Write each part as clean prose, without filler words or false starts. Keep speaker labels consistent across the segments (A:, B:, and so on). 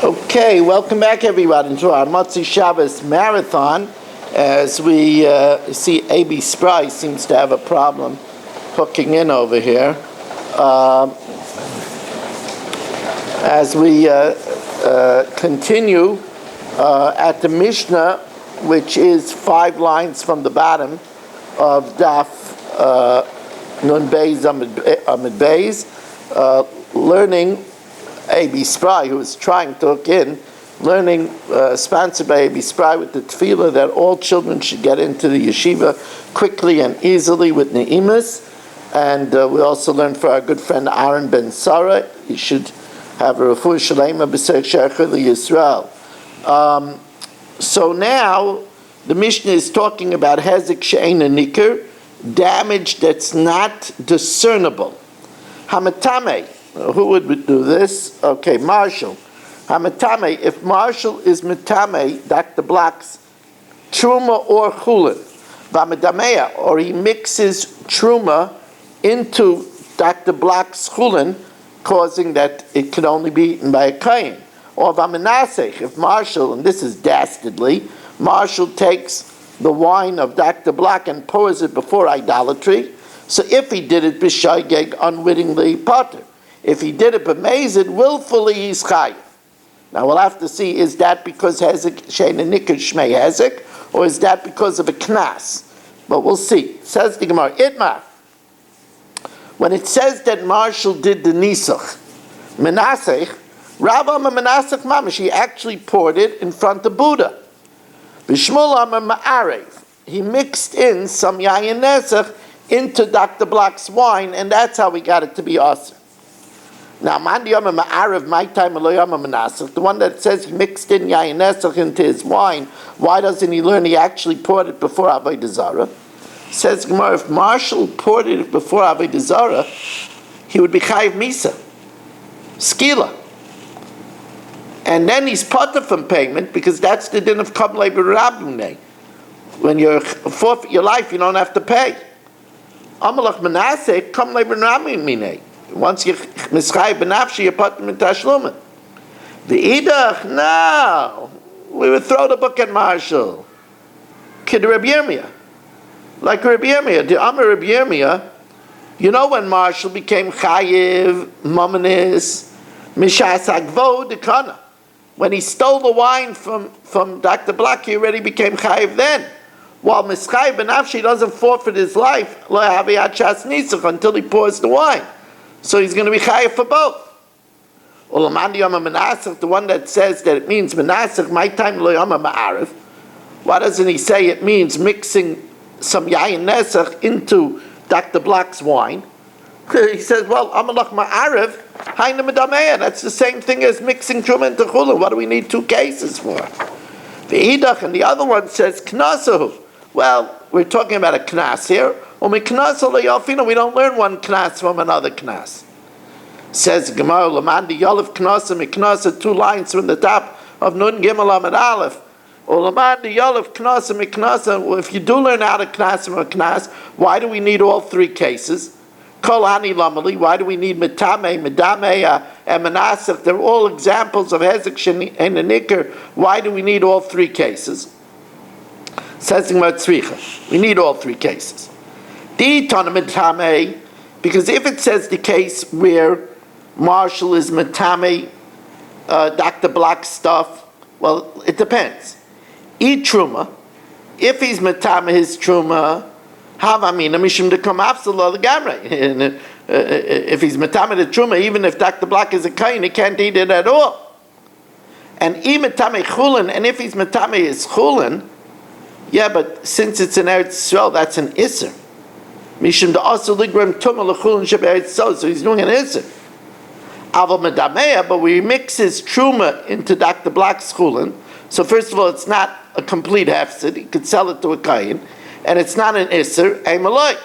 A: Okay, welcome back everyone to our Motzi Shabbos marathon. As we see, A.B. Spry seems to have a problem hooking in over here. As we continue at the Mishnah, which is 5 lines from the bottom of Daf Nun Beis Amid Beis, learning A.B. Spry, who is trying to hook in, learning, sponsored by A.B. Spry, with the tefillah that all children should get into the yeshiva quickly and easily with ne'imus. And we also learned for our good friend Aaron Ben Sarah, he should have a refuah shalema b'serech she'achar Yisrael. So now the Mishnah is talking about hezek she'eina nikar, damage that's not discernible. Hamatame. Who would do this? Okay, Marshall. Hamatame, if Marshall is mitame, Dr. Black's truma or chulin, v'amedamea, or he mixes truma into Dr. Black's chulin, causing that it could only be eaten by a kohen. Or v'amenasech, if Marshall, and this is dastardly, Marshall takes the wine of Dr. Black and pours it before idolatry. So if he did it b'shaygeg, unwittingly potter. If he did it b'mezid, willfully he's chayiv. Now we'll have to see, is that because hezek she'eina nikar shmei hezek, or is that because of a knas? But we'll see. Says the Gemara, Itmar, when it says that Marshall did the nisach, menasech, Rabba menasech mamash, he actually poured it in front of Buddha. B'shmul amar ma'arev, he mixed in some yayin nesach into Dr. Black's wine, and that's how we got it to be awesome. Now, Mandiyama Ma'arav, my time, the one that says he mixed in Yayin Nesach into his wine, why doesn't he learn he actually poured it before Avodah Zarah? Says Gemara, if Marshall poured it before Avodah Zarah, he would be Chayiv Misa, Skila. And then he's potter from payment, because that's the din of Kablei B'Rabunei. When you forfeit your life, you don't have to pay. Amalach Menaseh, Kablei B'Rabunei. Once you mischai benafshi, you put them in tashlumin. The idach, no, we would throw the book at Marshall. Kid Rabbi Yirmiyah, like Rabbi Yirmiyah, the Amar Rabbi Yirmiyah. You know when Marshall became chayiv, momenis, mishas agvo dekana. When he stole the wine from Dr. Black, he already became chayiv then. While mischai benafshi doesn't forfeit his life, lo haviyat shas nisach, until he pours the wine. So he's going to be chayiv for both. The one that says that it means menasech, my time lo yama ma'arif. Why doesn't he say it means mixing some yayin nesach into Dr. Black's wine? He says, well, amalach ma'arif, hayna medameya. That's the same thing as mixing truma into chulin. What do we need 2 cases for? The idach, and the other one says knasahu. Well, we're talking about a knas here. We don't learn one knas from another knas. Says Gemara, Lamandi Yolav Knasa Miknasa, 2 lines from the top of Nun Gimel Amid Aleph. Lamandi Yolav Knasa Miknasa. Well, if you do learn how to knas from a knas, why do we need all 3 cases? Kol Ani Lamali, why do we need Metame, Medame, and Menasach? They're all examples of hezek she'eina nikar. Why do we need all 3 cases? Says the Gemara Tzricha, we need all 3 cases. Because if it says the case where Marshall is metame Dr. Black's stuff, well, it depends. Eat truma. If he's metame his truma, havamina mishum dekam afsala legamrei. If he's metame the truma, even if Dr. Black is a kain, he can't eat it at all. And metame chulin, and if he's metame his chulin, yeah, but since it's an Eretz Yisrael, that's an isser. Mishum da'asu ligram tumah l'chulin sheberetz Yisrael, so he's doing an isser. Aval medameya, but we mix his truma into Dr. Black's chulin. So first of all, it's not a complete hefsid. He could sell it to a kayin, and it's not an isser. Eimaloi.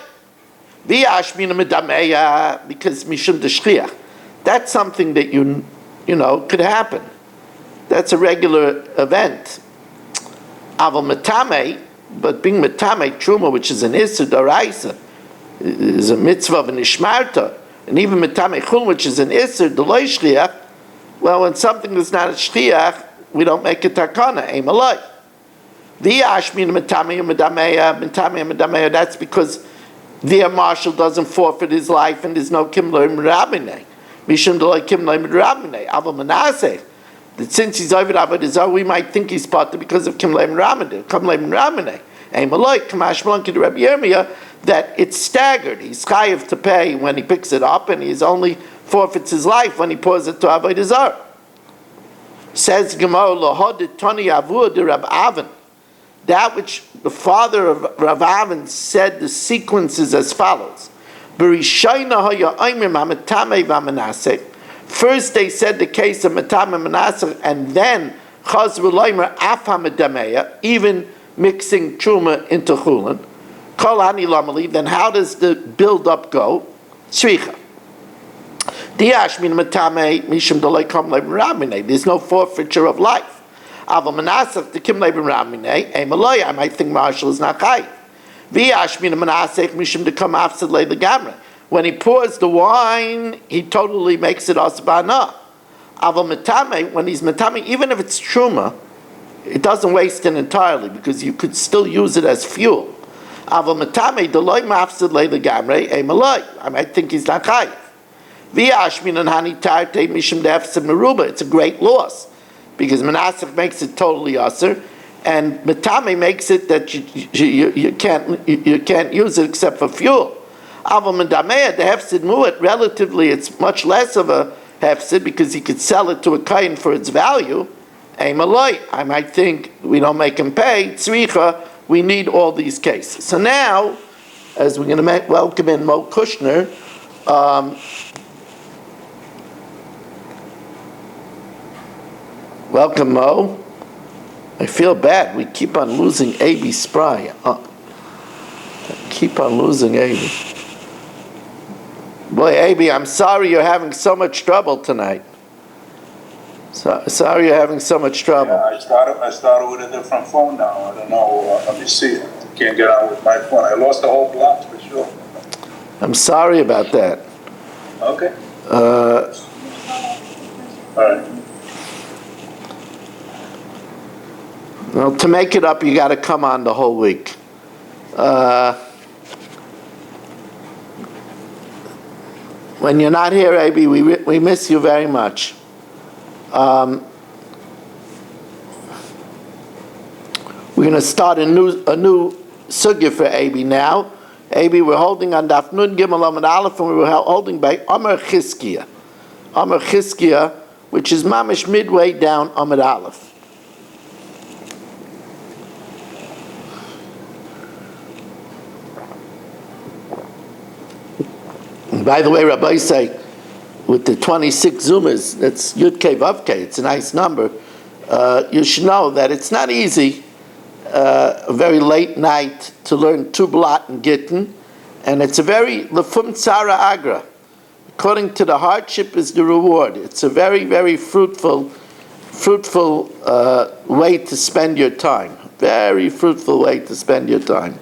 A: V'ashmina medameya, because mishum deshchiach. That's something that you know could happen. That's a regular event. Aval metame, but being metame truma, which is an isser daraisa, is a mitzvah of an ishmarta, and even metame chul, which is an isser deloy shliach, Well, when something is not a shchiach, we don't make a takana, aim alay. The ashmin metamei, that's because the marshal doesn't forfeit his life and there's no kimloy mirabine. Mishum delay kimloy mirabine. Aval menaseh. That since he's over Avodah, we might think he's potter because of kimloy mirabine. Kimloy mirabine. Aim alay. Kamash Blanki to Rabbi Yirmiyah that it's staggered. He's chayiv to pay when he picks it up, and he's only forfeits his life when he pours it to Avodah Zarah. Says Gemara, Lohod Tani Avur de Rab Avin. That which the father of Rav Avin said, the sequence is as follows. First they said the case of Matame Manasseh, and then Chazru Leimer Afa Medameya, even mixing Truma into Chulin. Kol Ani Lamali, then how does the build-up go? Tzricha. There's no forfeiture of life. I might think Marshall is not high. When he pours the wine, he totally makes it asbana. When he's metame, even if it's truma, it doesn't waste it entirely because you could still use it as fuel. I might think he's not high. It's a great loss because Manasseh makes it totally usher, and Matame makes it that you can't use it except for fuel. The hefsid mu'at, relatively it's much less of a hefsid because he could sell it to a kain for its value. I might think we don't make him pay tzricha. We need all these cases. So now, as we're going to welcome in Mo Kushner. Welcome, Mo. I feel bad. We keep on losing A.B. Spry. Keep on losing A.B. Boy, A.B., I'm sorry you're having so much trouble tonight. Sorry you're having so much trouble.
B: Yeah, I started with a different phone now. I don't know. Let me see. I can't get on with my phone. I lost the whole block for sure.
A: I'm sorry about that.
B: Okay. All right.
A: Well, to make it up, you got to come on the whole week. When you're not here, AB, we miss you very much. We're going to start a new sugya for AB now. AB, we're holding on Daf Nun Gimel Amud Aleph, and we were holding by Amar Chizkiah. Amar Chizkiah, which is mamish midway down Amud Aleph. By the way, Rabbi say, with the 26 Zumas, that's Yud Kei Vav Kei, it's a nice number. You should know that it's not easy, a very late night, to learn two blot and Gittin, and it's a very Lefum Tzara Agra. According to the hardship is the reward. It's a very, very fruitful way to spend your time. Very fruitful way to spend your time.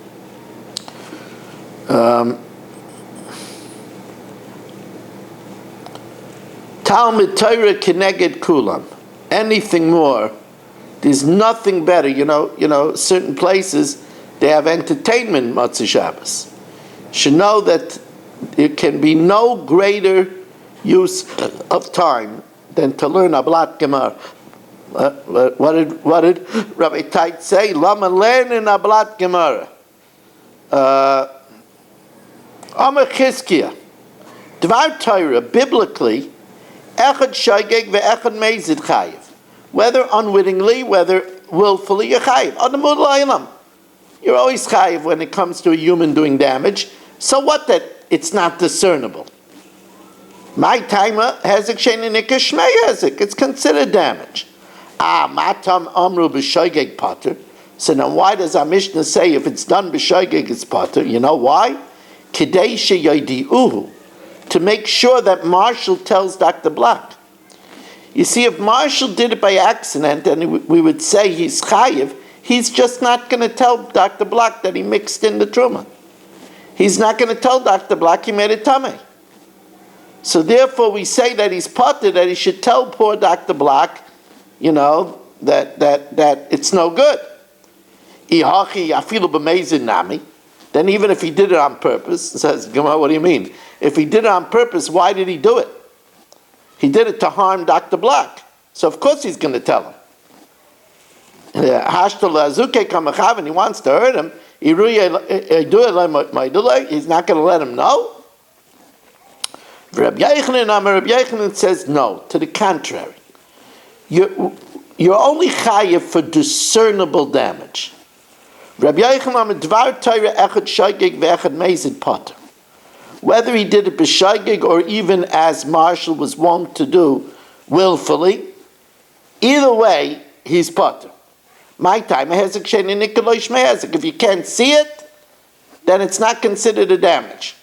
A: Talmud Torah keneged kulam. Anything more, there's nothing better. You know, certain places they have entertainment Motzei Shabbos. Should know that there can be no greater use of time than to learn a blat gemara. What did Rabbi Tait say? Lama learn in a blat gemara. Amar Chizkiah. Dvar Torah biblically. Echad shaygeg ve'echad meizid chayiv. Whether unwittingly, whether willfully, you're chayiv. Adamud la'ilam. You're always chayiv when it comes to a human doing damage. So what that it's not discernible? My timer hezek sheini nikah shmei hezek. It's considered damage. Matam amru b'shaygeg pater. So now why does our Mishnah say if it's done b'shaygeg it's pater? You know why? Kidei sheyodi'uhu. To make sure that Marshall tells Dr. Black. You see, if Marshall did it by accident and we would say he's chayiv, he's just not going to tell Dr. Black that he mixed in the truma. He's not going to tell Dr. Black he made a tameh. So therefore we say that he's potter, that he should tell poor Dr. Black, that it's no good. Then even if he did it on purpose, says Gemara, what do you mean? If he did it on purpose, why did he do it? He did it to harm Dr. Black. So of course he's going to tell him. And he wants to hurt him. He's not going to let him know. Rabbi Yochanan says no, to the contrary. You're only chayiv for discernible damage. Rabbi Yochanan dvar Torah echad shaygig ve'echad meizid potter. Whether he did it b'shaygig or even as Marshall was wont to do, willfully, either way, he's potter. My time, if you can't see it, then it's not considered a damage.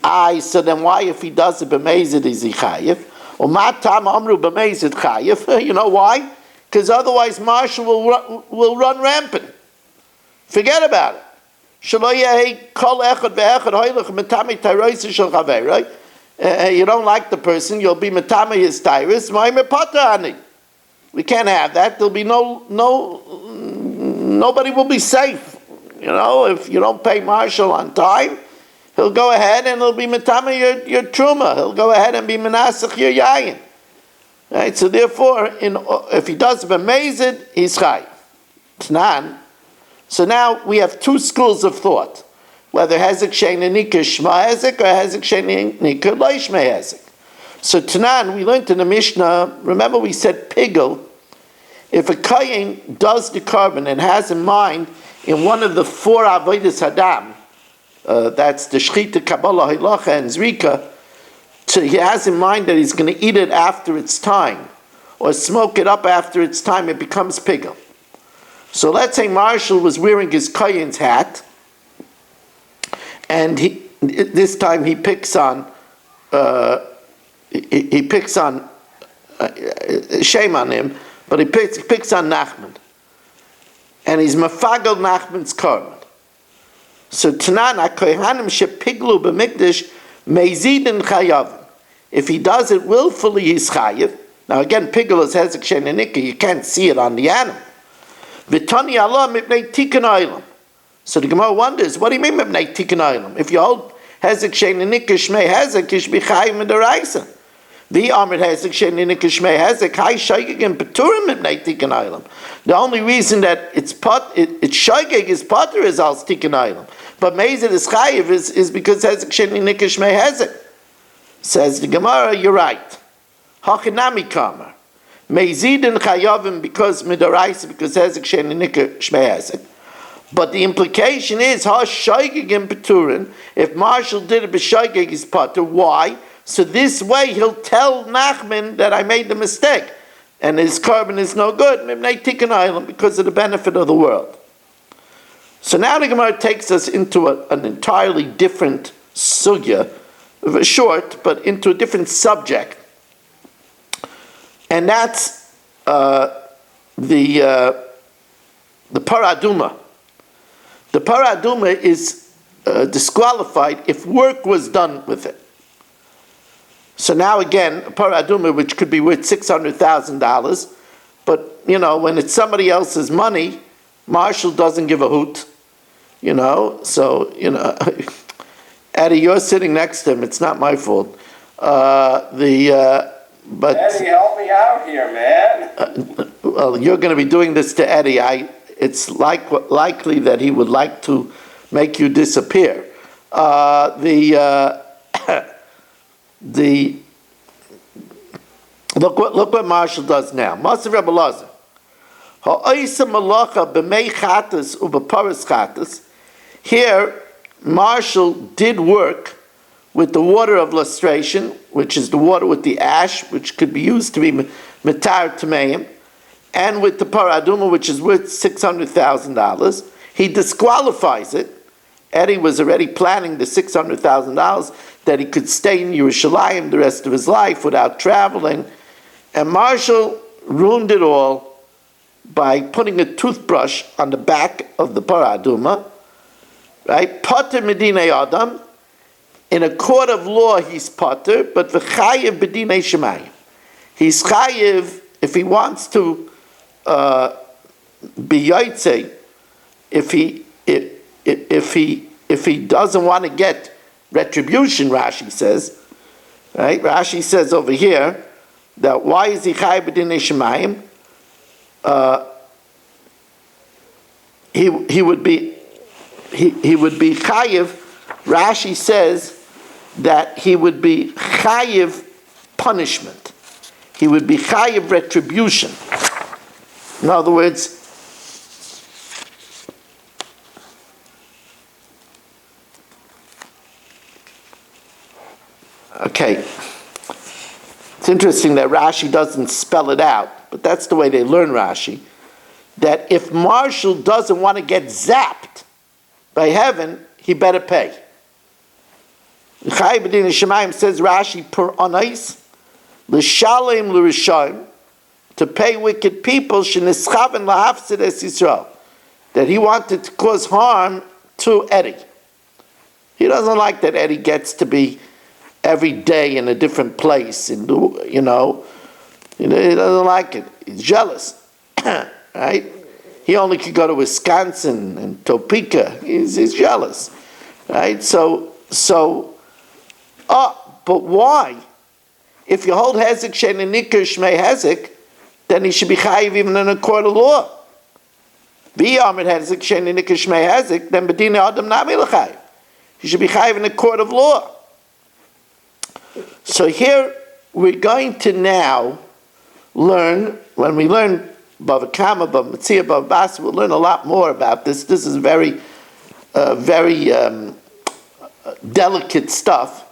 A: So then why, if he does it b'meizid, is he chayiv? Or matam amru b'meizid chayiv? You know why? Because otherwise Marshall will run rampant. Forget about it. You don't like the person, you'll be metame his tyrus. We can't have that. There'll be nobody will be safe. If you don't pay Marshall on time, he'll go ahead and he'll be metame your truma. He'll go ahead and be menasach your yayin. Right? So therefore, if he does b'mezid, he's chay. Tnan. So now we have two schools of thought, whether hezek she'ein nikah shma hezek or hezek she'ein nikah lo shma hezek. So Tanan, we learned in the Mishnah, remember we said pigel, if a kohen does the carbon and has in mind in one of the four avodas hadam, that's the shchita, kabbalah, hilacha, and zrika, he has in mind that he's going to eat it after its time, or smoke it up after its time, it becomes pigel. So let's say Marshall was wearing his kohen's hat, and this time he picks on shame on him, but he picks on Nachman, and he's mafagel Nachman's korban. So Tanan HaKohanim shepiglu b'mikdash meizidin chayav. If he does it willfully, he's chayav. Now again, pigel is hezek she'enikah. You can't see it on the animal. V'tani Allah mipnei tikkun olam. So the Gemara wonders, what do you mean mipnei tikkun olam? If you hold hezek she'enikah shmei hezek, you should be chayav midaraisa. The only reason that it's shaygig is potter is al tikkun olam, but meizid is chayiv is because hezek sheni nikash shmei hezek. Says the Gemara, you're right. Hachinami kamer meizid and chayavim because midaraisa because hezek sheni nikash shmei hezek. But the implication is ha shaygig and peturin. If Marshall did it b'shaygig is potter, why? So this way he'll tell Nachman that I made the mistake, and his carbon is no good, because of the benefit of the world. So now the Gemara takes us into an entirely different sugya, short, but into a different subject. And that's the paraduma. The paraduma is disqualified if work was done with it. So now again, a paraduma, which could be worth $600,000, but when it's somebody else's money, Marshall doesn't give a hoot. So Eddie, you're sitting next to him. It's not my fault. But
C: Eddie, help me out here, man.
A: Well, you're going to be doing this to Eddie. It's likely that he would like to make you disappear. Look what Marshall does now. Maser Rebbe Lazar. Here, Marshall did work with the water of lustration, which is the water with the ash, which could be used to be metar tameim, and with the paraduma, which is worth $600,000. He disqualifies it. Eddie was already planning the $600,000 that he could stay in Yerushalayim the rest of his life without traveling. And Marshall ruined it all by putting a toothbrush on the back of the paraduma, right? Potter medina adam, In a court of law, he's potter, but v'chayiv b'dinei shemayim. He's chayiv if he wants to be yotze, if he doesn't want to get retribution. Rashi says, right? Rashi says over here that why is he chayiv b'dinei shemayim? He would be chayiv. Rashi says that he would be chayiv punishment. He would be chayiv retribution. In other words, okay, it's interesting that Rashi doesn't spell it out, but that's the way they learn Rashi, that if Marshall doesn't want to get zapped by heaven, he better pay. Chayiv b'dinei shemayim says Rashi per anais l'shalem l'rishayim, to pay wicked people shenischaven lahafsid es Yisrael, that he wanted to cause harm to Eddie. He doesn't like that Eddie gets to be every day in a different place, and he doesn't like it. He's jealous, right? He only could go to Wisconsin and Topeka. He's jealous, right? But why? If you hold Hezek Shein and Nikar Shmei Hezek, then he should be chayiv even in a court of law. V'yamid Hezek Shein and Nikar Shmei Hezek, then B'dinei Adam Nami l'chayiv. He should be chayiv in a court of law. So here we're going to now learn, when we learn Bava Kama, Bava Metzia, Bava Basa, we'll learn a lot more about this. This is very delicate stuff.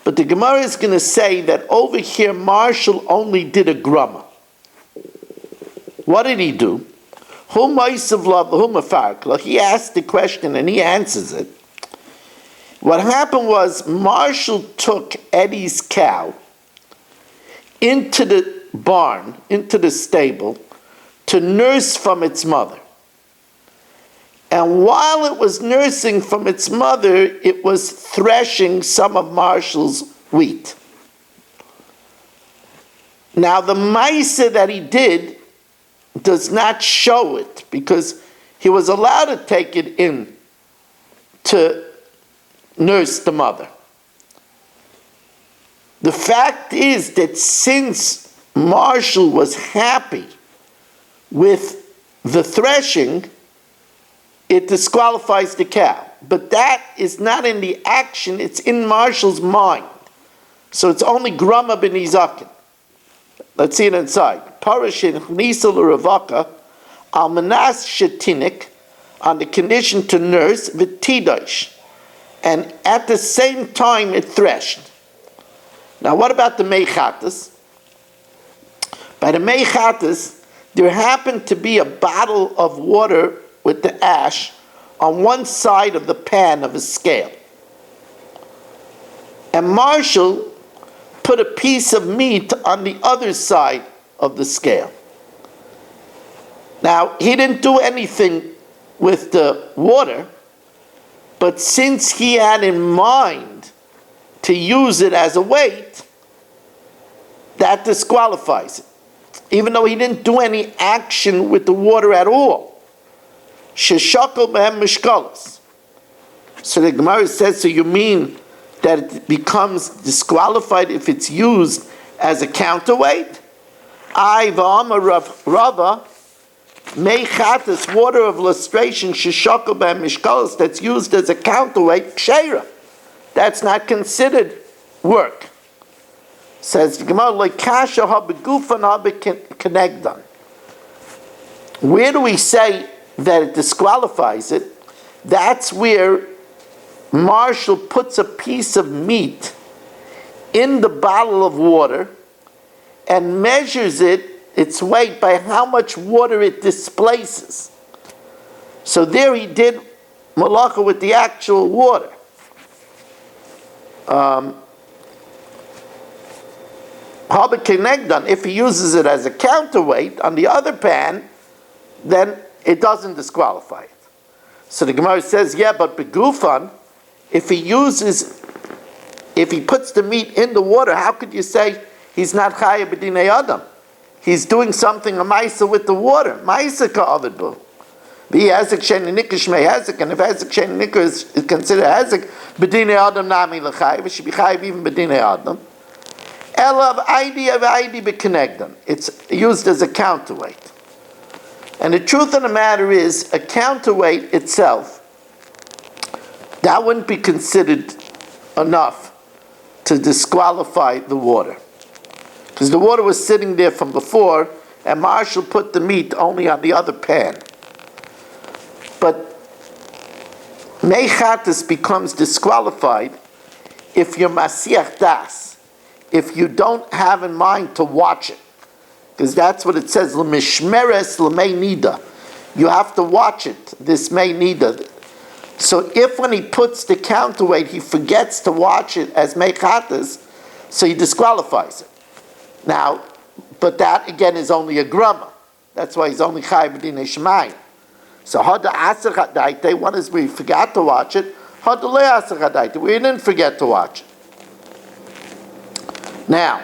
A: But the Gemara is going to say that over here Marshall only did a grumma. What did he do? He asked the question and he answers it. What happened was Marshall took Eddie's cow into the barn, into the stable, to nurse from its mother. And while it was nursing from its mother, it was threshing some of Marshall's wheat. Now the maisa that he did does not show it, because he was allowed to take it in to nurse the mother. The fact is that since Marshall was happy with the threshing, it disqualifies the cow. But that is not in the action, it's in Marshall's mind. So it's only grama b'nizakin. Let's see it inside. Parashin chnisal uravaka al manas shetinik, on the condition to nurse v'tidosh, and at the same time it threshed. Now what about the meichatas? By the meichatas, there happened to be a bottle of water with the ash on one side of the pan of a scale. And Marshall put a piece of meat on the other side of the scale. Now, he didn't do anything with the water, but since he had in mind to use it as a weight, that disqualifies it, even though he didn't do any action with the water at all. Sheshakol behem mishkalos. So the Gemara says, so you mean that it becomes disqualified if it's used as a counterweight? I v'amar Rava meichatas, water of lustration, sheshakol behem mishkalos, that's used as a counterweight, ksheira. That's not considered work. Says the Gemara, like kasha ha begufan ha bekenegdan. Where do we say that it disqualifies it? That's where Marshall puts a piece of meat in the bottle of water and measures its weight by how much water it displaces. So there he did malacha with the actual water. If he uses it as a counterweight on the other pan, then it doesn't disqualify it. So the Gemara says, yeah, but begufan, if he uses if he puts the meat in the water, how could you say he's not chayav b'dinei adam? He's doing something, a ma'isa with the water. Ma'isa ka'avid bu. V'hezek sheni nikah shmei hezek, and if hezek sheni nikah is considered hezek, b'dinei adam nami l'chayav, it should be chayav even b'dinei adam. Elav aidi of aidi b'kenegdan. It's used as a counterweight. And the truth of the matter is, a counterweight itself, that wouldn't be considered enough to disqualify the water. Because the water was sitting there from before, and Marshall put the meat only on the other pan. But Meichatis becomes disqualified if you're Masiach Das, if you don't have in mind to watch it. Because that's what it says, L'mishmeres l'mei nida. You have to watch it, this mei nida. So if when he puts the counterweight, he forgets to watch it as Meichatis, so he disqualifies it. Now, but that again is only a grumma. That's why he's only chayav b'dinei shemayim. So hada asach hadaite, one is we forgot to watch it. Hada le asach hadaite, we didn't forget to watch it. Now,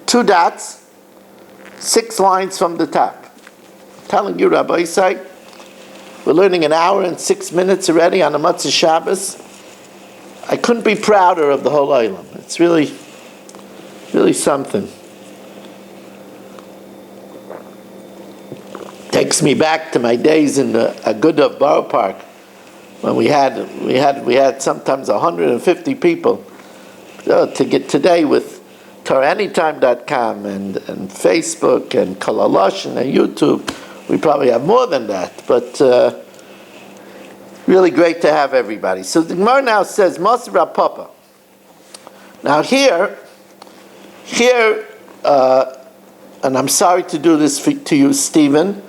A: 2 dots, 6 lines from the top. I'm telling you, Rabbi Isai, we're learning 1 hour and 6 minutes already on the Matzah Shabbos. I couldn't be prouder of the whole Olam. It's really, really something. Takes me back to my days in the Agudav Borough Park when we had sometimes 150 people. To get today with TorahAnytime.com and Facebook and Kalalosh and YouTube, we probably have more than that. But really great to have everybody. So the Gemara now says Maser Papa. Now here, and I'm sorry to do this to you, Stephen,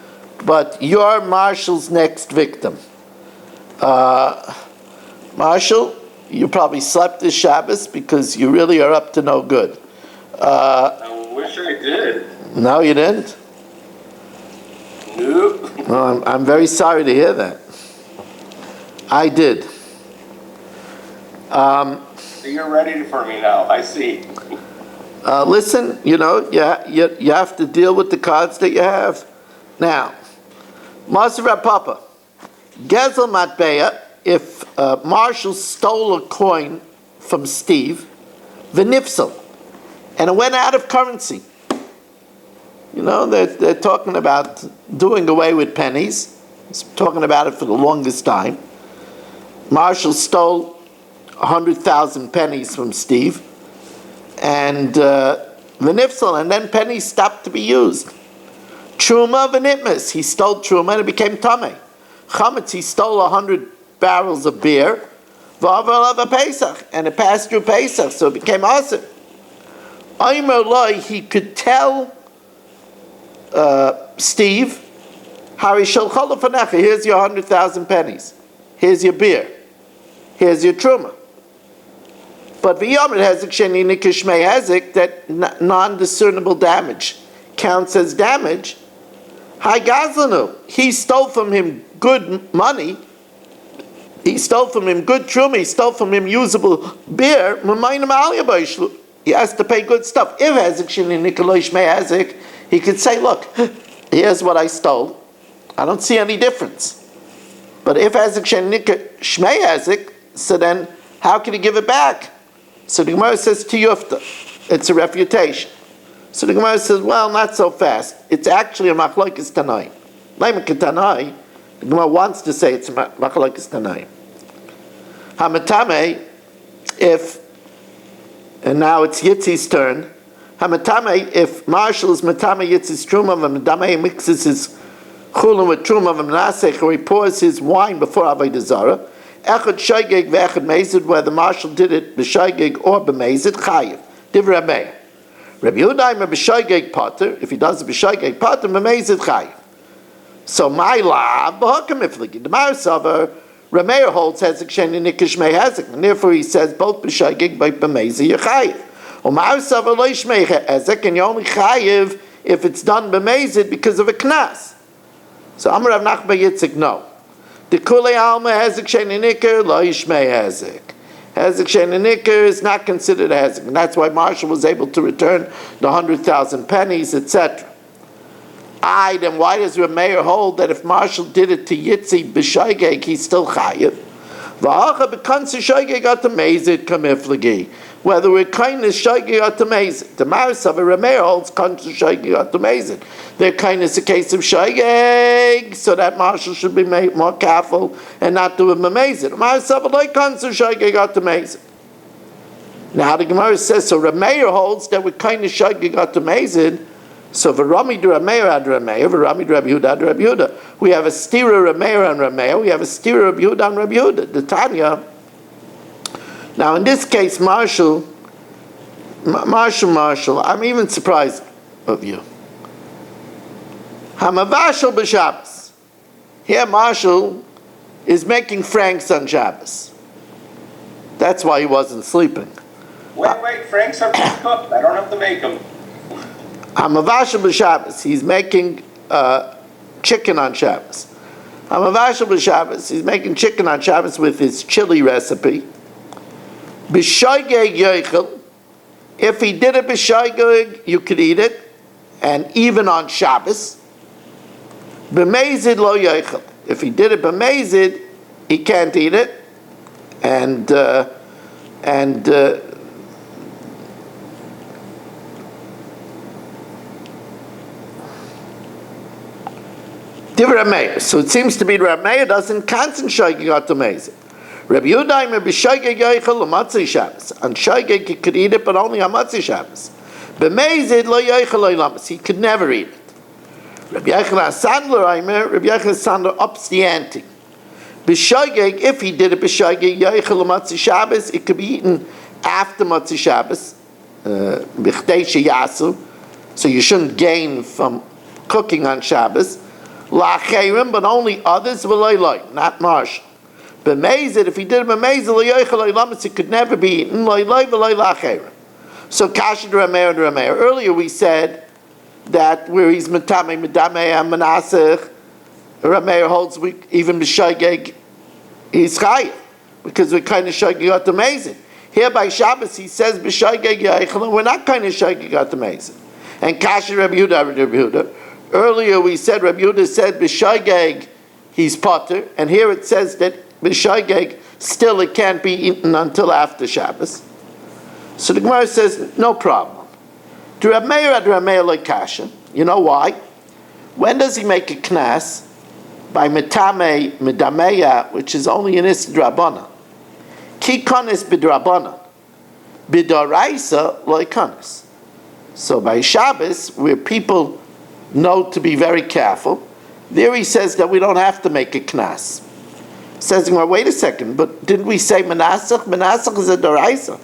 A: but you're Marshall's next victim. Marshall, you probably slept this Shabbos because you really are up to no good.
C: I wish I did.
A: No, you didn't?
C: Nope.
A: Well, I'm very sorry to hear that. I did.
C: So you're ready for me now, I see.
A: Listen, you have to deal with the cards that you have. Now, Maser Papa, Gezel Matbeya, if Marshall stole a coin from Steve, V'nifsel, and it went out of currency. They're talking about doing away with pennies. He's talking about it for the longest time. Marshall stole 100,000 pennies from Steve, and V'nifsel, and then pennies stopped to be used. Truma v'nitmas, he stole truma and it became tamei. Chametz, he stole 100 barrels of beer, v'avar of Pesach, and it passed through Pesach, so it became aser. Omer loy, he could tell Steve, Hari shalchol lefanecha, here's your 100,000 pennies, here's your beer, here's your truma. But v'yom it hezek sheni nikishmei hezek, that non-discernible damage counts as damage. Hi Gazlanu, he stole from him good money, he stole from him good truma, he stole from him usable beer, he has to pay good stuff. If hezek sheni nikolosh shmei hezek, he could say, look, here's what I stole, I don't see any difference. But if hezek sheni shmei hezek, so then how can he give it back? So the Gemara says tiyufta, it's a refutation. So the Gemara says, well, not so fast. It's actually a machlokes tanai. Laimek tanai, the Gemara wants to say it's a machlokes tanai. Hamatame, and now it's Yitzi's turn. Hamatame, if Marshall is matame Yitzi's truma, and mixes his chulin with truma, or he pours his wine before Avodah Zarah, echad shaygeg ve'echad mezid, whether Marshall did it b'shaygeg or b'mezid, chayiv. Divrei Meir. Rabbi Yehuda b'shaygeg pater, if he does it b'shaygeg pater, b'mezid chayiv. So my lab, b'hakam ifligi, the Marasavar, Rameir holds hezek sheni nikish mei hezek, and therefore he says both b'shaygeg by b'mezid chayiv. Or Marasavar lo yishmei hezek, and you only chayiv if it's done b'mezid because of a knas. So Amar Rav Nachman Yitzchak, no. The kulei alma hezek sheni nikir lo yishmei hezek. Hezek shein nikar is not considered a hezek, and that's why Marshall was able to return the 100,000 pennies, etc. Then why does Rameir hold that if Marshall did it to Yitzi b'shaygeg, he's still chayiv? V'acha b'kansi shaygeg atamezid kamiflagi. Whether we're kindness shaygeg atamezid. The Marasav Rameir holds kansi shaygeg atamezid. Their kindness is a case of shaygeg, so that Marshall should be made more careful and not do a mamezid. Marasav like kansi shaygeg atamezid. Now the Gemara says, so Rameir holds that we're kindness shaygeg atamezid. So v'rami d'Rameir ad Rameir, v'rami d'Rabbi Yehuda ad Rabbi Yehuda. We have a stira Rameir on Rameir. We have a stira Rabbi Yehuda on Rabbi Yehuda. The Tanya. Now in this case, Marshall. I'm even surprised of you. Hamavashal b'Shabbos. Here Marshall is making franks on Shabbos. That's why he wasn't sleeping.
C: Wait, franks are cooked. I don't have to make them.
A: Hamavashal b'Shabbos. He's making chicken on Shabbos. Hamavashal b'Shabbos. He's making chicken on Shabbos with his chili recipe. B'shaygeg yoichel. If he did it b'shaygeg, you could eat it, and even on Shabbos. B'mezid lo yoichel. If he did it b'mezid, he can't eat it, and so it seems to be Rameir doesn't concentrate on Shaygeg. Rabbi Yehuda b'Shaygeg yoichel l'matzei Shabbos. On Shaygeg he could eat it, but only on Matzei Shabbos. B'mezid lo yoichel lo lamas. He could never eat it. Rabbi Yochanan Sandler ups the ante. B'Shaygeg, if he did it b'Shaygeg yoichel l'matzei Shabbos, it could be eaten after Matzei Shabbos. B'chdei sheyasu. So you shouldn't gain from cooking on Shabbos. La'acheirim, but only others, v'loy, not Marshall. B'mezid, if he did it b'mezid, l'yoichel l'lamas, it could never be eaten, loy v'loy la'acheirim. So Kasha d'Rameir and Rameir. Earlier we said that where he's Medamei and Menasech, Rameir holds even b'Shaygeg, he's chayiv, because we're kind of Shaygeg atamezid. Here by Shabbos he says b'Shaygeg yoichel, and we're not kind of Shaygeg atamezid. And Kasha Rabbi Yehuda. Earlier we said Rabbi Yehuda said b'Shaygeg he's potter, and here it says that b'Shaygeg still it can't be eaten until after Shabbos. So the Gemara says no problem. D'Rameir ad Rameir like kasha. You know why? When does he make a knas? By metame medameya, which is only an istidrabana. Ki kanis b'drabana, b'daraisa like kanis. So by Shabbos, where people know to be very careful, there he says that we don't have to make a knas. Says, well, wait a second, but didn't we say menasach? Menasach is a daraisa.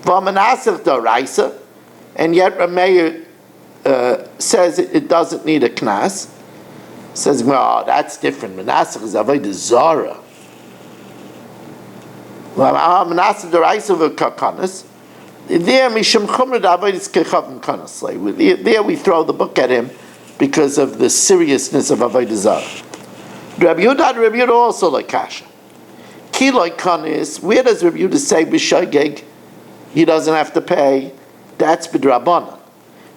A: Well, menasach daraisa, and yet Rameir says it doesn't need a knas. Says, well, that's different. Menasach is avodah zara. Well, menasach daraisa v'kakanas. There, mishum chumrad avodas kechavim kanas. There we throw the book at him because of the seriousness of avodah zara. Rabbi Yehuda also like kasha. Ki like kanis. Where does Rabbi Yehuda say b'Shaygeg he doesn't have to pay? That's b'drabanan.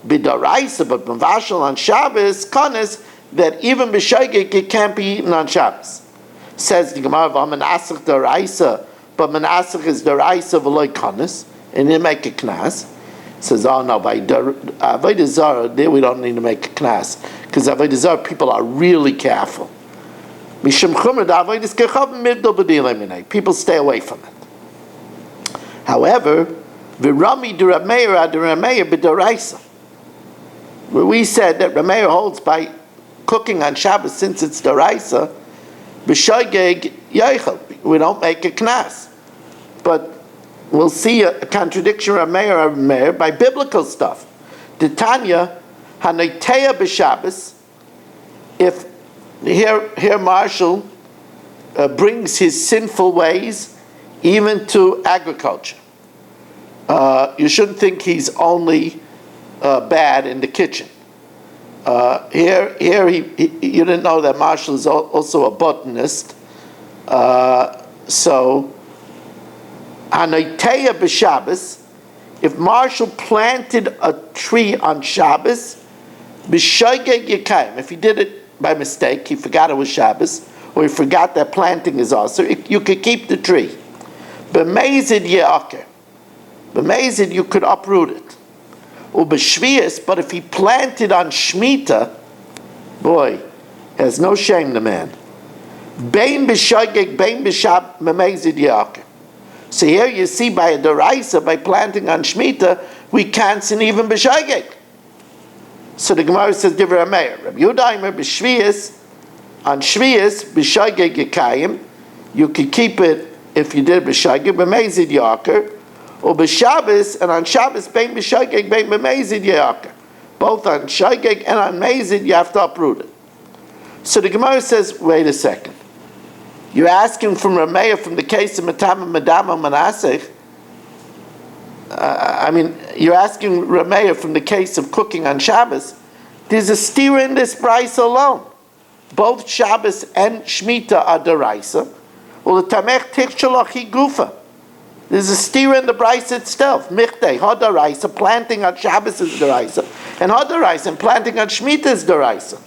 A: B'daraisa, but b'vashal on Shabbos kanis that even b'Shaygeg it can't be eaten on Shabbos. Says the Gemara v'menasach daraisa, but menasach is daraisa v'loy kanis, and they make a knas. Says, oh no, by avodah zara there we don't need to make a knas because avodah zara people are really careful. People stay away from it. However, v'rami d'Rameir ad Rameir b'daraisa, where we said that Rameir holds by cooking on Shabbos since it's daraisa, b'Shaygeg yoichel, we don't make a knas. But we'll see a contradiction of Rameir by biblical stuff. The Tanya hanoiteya b'Shabbos, if here Marshall brings his sinful ways even to agriculture. You shouldn't think he's only bad in the kitchen. Here you didn't know that Marshall is also a botanist. So Hanoiteya b'Shabbos, if Marshall planted a tree on Shabbos, b'shoigeg yekayim, if he did it by mistake, he forgot it was Shabbos, or he forgot that planting is also, you could keep the tree. B'mezid ye'aker, b'mezid you could uproot it. Or b'shvius, but if he planted on Shemitah, boy, has no shame, the man. Bein b'shoigeg, bein b'shab, b'mezid ye'aker. So here you see by a deraisa, by planting on Shemitah, we can't sin even b'shoigeg. So the Gemara says, Divrei Meir, Rabbi Yehuda b'shvius, on Shvius, b'shoigeg yekayim, you could keep it if you did b'shoigeg, b'mezid yaker, or b'Shabbos, and on Shabbos, bein b'shoigeg, bein b'mezid yaker. Both on shoigeg and on mezid, you have to uproot it. So the Gemara says, wait a second. You're asking from Rameya from the case of Matama Madama Manasech. You're asking Rameya from the case of cooking on Shabbos. There's a steer in this price alone. Both Shabbos and Shemitah are deraisa. Well, the tamech tichshalachi gufa. There's a steer in the price itself. Michtei hadaraisa, planting on Shabbos is deraisa, and hadaraisa, and planting on Shemitah is deraisa.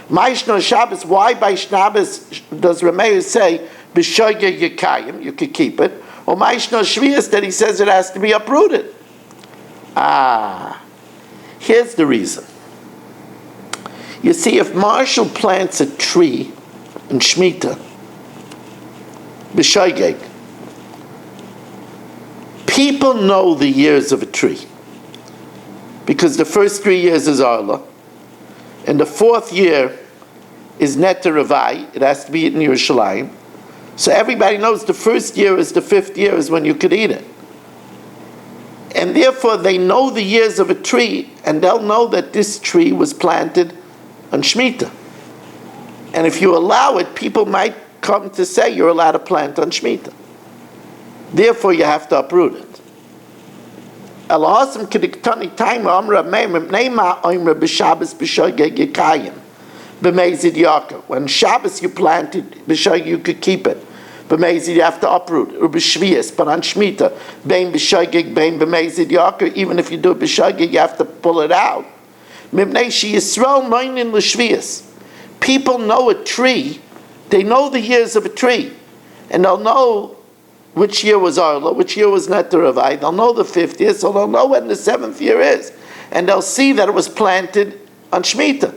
A: Maishno Shabbos, why by Shabbos does Rameir say, B'shoigeg yekayim, you could keep it, or Maishno Shvius that he says it has to be uprooted? Here's the reason. You see, if Marshall plants a tree in Shemitah, B'shoigeg, people know the years of a tree, because the first 3 years is Arla, and the 4th year is Neter Ravai, it has to be eaten in Yerushalayim. So everybody knows the first year is the 5th year is when you could eat it. And therefore they know the years of a tree, and they'll know that this tree was planted on Shemitah. And if you allow it, people might come to say you're allowed to plant on Shemitah. Therefore you have to uproot it. Elahasam kediktani taima amra meimim neima oimra b'Shabbos b'shoigeg yekayim b'mezid yaker. When Shabbos you planted b'shoigeg you could keep it. B'mezid you have to uproot. Or b'shvius, but on Shemitah, bein b'shoigeg, bein b'mezid yaker, even if you do it b'shoigeg, you have to pull it out. Mibnei she Yisrael moinin l'shvius. People know a tree, they know the years of a tree, and they'll know which year was Arla, which year was Neter Ravai. They'll know the 5th year, so they'll know when the 7th year is. And they'll see that it was planted on Shemitah.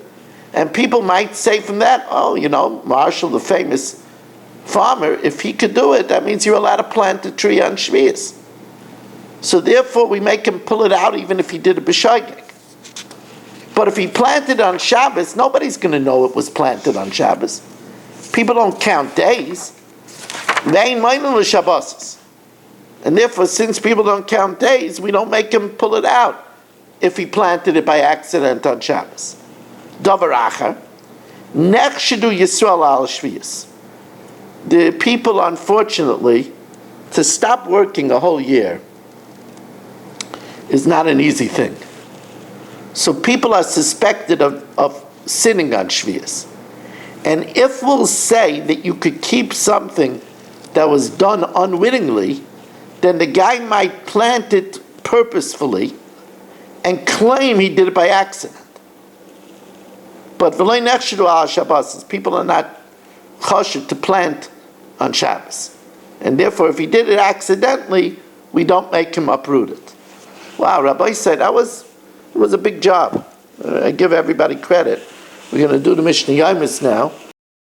A: And people might say from that, Marshall, the famous farmer, if he could do it, that means you're allowed to plant a tree on Shvius. So therefore we make him pull it out even if he did a b'shoigeg. But if he planted on Shabbos, nobody's going to know it was planted on Shabbos. People don't count days. They ain't minding the Shabbos. And therefore, since people don't count days, we don't make him pull it out if he planted it by accident on Shabbos. Davar acher, nechshedu Yisrael al Shvius. The people, unfortunately, to stop working a whole year is not an easy thing. So people are suspected of sinning on Shvius. And if we'll say that you could keep something that was done unwittingly, then the guy might plant it purposefully and claim he did it by accident. But people are not choshed to plant on Shabbos. And therefore, if he did it accidentally, we don't make him uproot it. Wow, Rabbi said, it was a big job. I give everybody credit. We're going to do the Mishnah Yomis now.